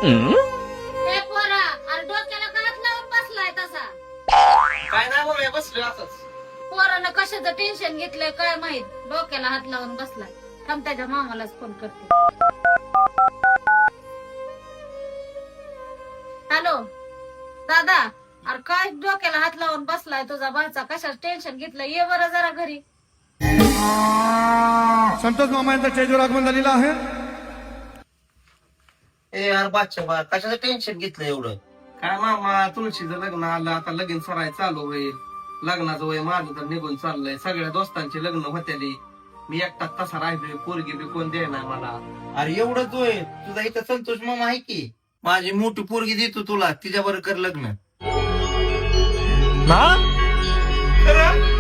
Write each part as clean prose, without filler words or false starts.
हे पोरा, अरे डोक्याला का हात लावून बसलाय तसा? काय नाही मग बसलोय असंच. पोरानं कशाचं टेन्शन घेतलंय काय माहित, डोक्याला हात लावून बसलाय. थांब त्याच्या मामालाच फोन करते. हॅलो दादा, अरे काय डोक्याला हात लावून बसलाय तुझा भाचा, कशाच टेन्शन घेतलं? ये बरं जरा घरी. संतोष मामा यांचा स्टेजवर आगमन झालेलं आहे. ए यार बादशा बा, कशाचं टेन्शन घेतलं एवढं? काय मामा, तुळशीचं लग्न आलं, आता लगीन सराय चालू होईल. लग्नाचं वय माझं तर निघून चाललंय. सगळ्या दोस्तांची लग्न होत्याली, मी एकटाच तसा राहिलोय. पोरगी बी कोण देणार मला. अरे एवढंच होय, तुझा इथं संतोष मामा आहे की, माझी मोठी पोरगी देतो तुला, तिच्याबरोबर कर लग्न.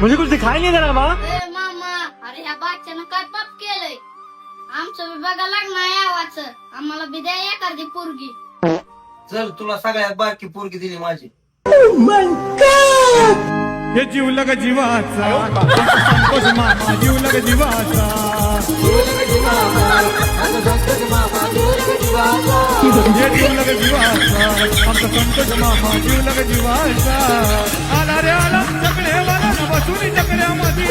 मुझे कुछ दिखाई नहीं दे रहा माँ. मामा, अरे ह्या बाच्यानं काय पाप केलंय? आमचं बी बघा लग्न आहे आवाचं, आम्हाला बी द्या एखादी पोरगी. चल, तुला सगळ्यात बारकी पोरगी दिली माझी. हे जीवलग जीवाचा संतोष मामा, जीवलग जीवाचा. हे जीवलग जीवाचा आमचा संतोष मामा, जीवलग जीवाचा. आला रे आला चकड्यावाला, बसून चकड्यामध्ये